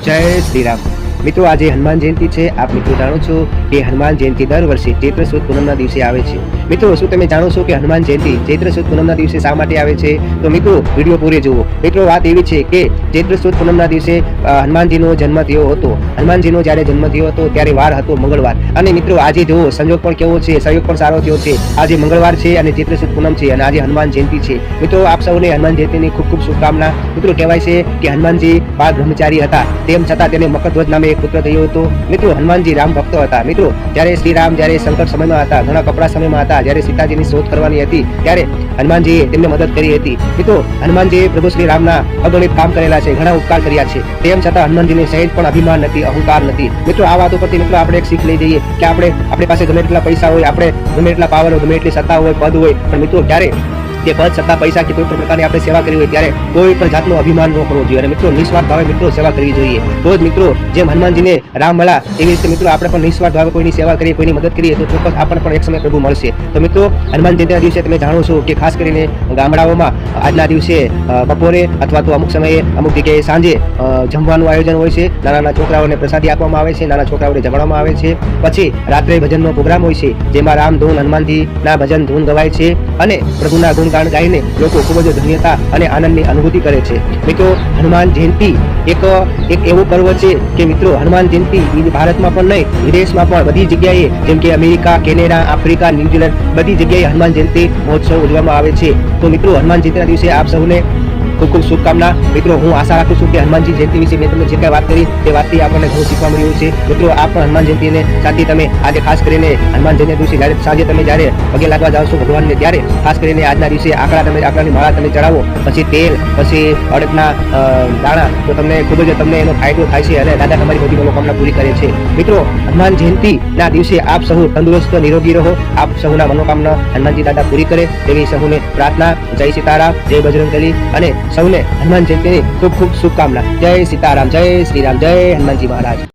जय श्री राम। મિત્રો આજે હનુમાન જયંતિ છે। આપ મિત્રો જાણો છો કે હનુમાન જયંતિ દર વર્ષે ચૈત્ર સુદ પૂનમના દિવસે આવે છે। મિત્રો શું તમે જાણો છો કે હનુમાન જયંતિ ચૈત્ર સુદ પૂનમના દિવસે શા માટે આવે છે? તો મિત્રો વિડીયો પૂરે જુઓ। મિત્રો વાત એવી છે કે ચૈત્ર સુદ પૂનમના દિવસે હનુમાનજીનો જન્મ થયો હતો। હનુમાનજીનો જ્યારે જન્મ થયો હતો ત્યારે વાર હતો મંગળવાર। અને મિત્રો આજે જુઓ સંજોગ પણ કેવો છે, સંયોગ પણ સારો થયો છે। આજે મંગળવાર છે અને ચૈત્ર સુદ પૂનમ છે અને આજે હનુમાન જયંતિ છે। મિત્રો આપ સૌને હનુમાન જયંતિની ખૂબ ખૂબ શુભકામના। મિત્રો કહેવાય છે કે હનુમાનજી બાળ બ્રહ્મચારી હતા, તેમ છતાં તેને મકરધ્વજ નામે એક પુત્ર થયો હતો। મિત્રો હનુમાનજી રામ ભક્ત હતા। મિત્રો જ્યારે શ્રી રામ જ્યારે સંકટ સમયમાં હતા, ઘણા કપરા સમયમાં હતા, જ્યારે સીતાજીની શોધ કરવાની હતી ત્યારે હનુમાનજીએ તેમને મદદ કરી હતી। મિત્રો હનુમાનજીએ પ્રભુ શ્રી રામના અગણિત કામ કરેલા છે, ઘણા ઉપકાર કર્યા છે, તેમ છતાં હનુમાનજીને સહેજ પણ અભિમાન નથી, અહંકાર નથી। મિત્રો આ વાતો પરથી મિત્રો આપણે એક શીખ લઈ જઈએ કે આપણી પાસે ગમે એટલા પૈસા હોય, આપણે ગમે એટલા પાવર હોય, ગમે એટલી સત્તા હોય, પદ હોય, પણ મિત્રો ત્યારે તે પદ સત્તા પૈસા કે કોઈ પણ પ્રકારની આપણે સેવા કરવી હોય ત્યારે કોઈ પણ જાતનો અભિમાન ન કરવો જોઈએ અને મિત્રો નિસ્વાર્થ ભાવે મિત્રો સેવા કરવી જોઈએ। તો જ મિત્રો જેમ હનુમાનજીને રામ મળ્યા એવી રીતે મિત્રો આપણે પણ નિસ્વાર્થ ભાવે કોઈની સેવા કરીએ, કોઈની મદદ કરીએ તો ચોક્કસ આપણને પણ એક સમય પ્રભુ મળશે। તો મિત્રો હનુમાન જયંતિના દિવસે તમે જાણો છો કે ખાસ કરીને ગામડાઓમાં આજના દિવસે બપોરે અથવા તો અમુક સમયે અમુક જગ્યાએ સાંજે જમવાનું આયોજન હોય છે। નાના છોકરાઓને પ્રસાદી આપવામાં આવે છે, નાના છોકરાઓને જમાડવામાં આવે છે। પછી રાત્રે ભજનનો પ્રોગ્રામ હોય છે જેમાં રામ ધૂન, હનુમાનજીના ભજન ધૂન ગવાય છે અને પ્રભુના ગુણગાન ગાઈને લોકો ખૂબ જ ધન્યતા અને આનંદની અનુભૂતિ કરે છે। મિત્રો હનુમાન જયંતિ એક એવું પર્વ છે કે મિત્રો હનુમાન જયંતિ ભારતમાં પણ નહીં, વિદેશમાં પણ બધી જગ્યાએ જેમ કે અમેરિકા, કેનેડા, આફ્રિકા, ન્યુઝીલેન્ડ બધી જગ્યાએ હનુમાન જયંતિ મહોત્સવ ઉજવવામાં આવે છે। તો મિત્રો હનુમાન જયંતિના દિવસે આપ સૌને ખૂબ ખૂબ શુભકામના। મિત્રો હું આશા રાખું છું કે હનુમાનજી જયંતિ વિશે મેં તમને જે કંઈ વાત કરી તે વાતથી આપણને ઘણું શીખવા મળ્યું છે। મિત્રો આપ પણ હનુમાન જયંતિને સાથે તમે આજે ખાસ કરીને હનુમાન જયંતિ દિવસે જ્યારે સાંજે તમે જ્યારે પગે લાગવા જાઓ છો ભગવાનને ત્યારે ખાસ કરીને આજના દિવસે આકડાની માળા તમે ચડાવો, પછી તેલ, પછી અડદના દાણા, તો ખૂબ જ તમને એનો ફાયદો થાય છે અને દાદા તમારી બધી મનોકામના પૂરી કરે છે। મિત્રો હનુમાન જયંતિના દિવસે આપ સૌ તંદુરસ્ત નિરોગી રહો, આપ સૌના મનોકામના હનુમાનજી દાદા પૂરી કરે તેવી સૌને પ્રાર્થના। જય સીતારામ, જય બજરંગબલી અને સૌને હનુમાન જયંતિની ખૂબ ખૂબ શુભકામના। જય સીતારામ, જય શ્રી રામ, જય હનુમાનજી મહારાજ।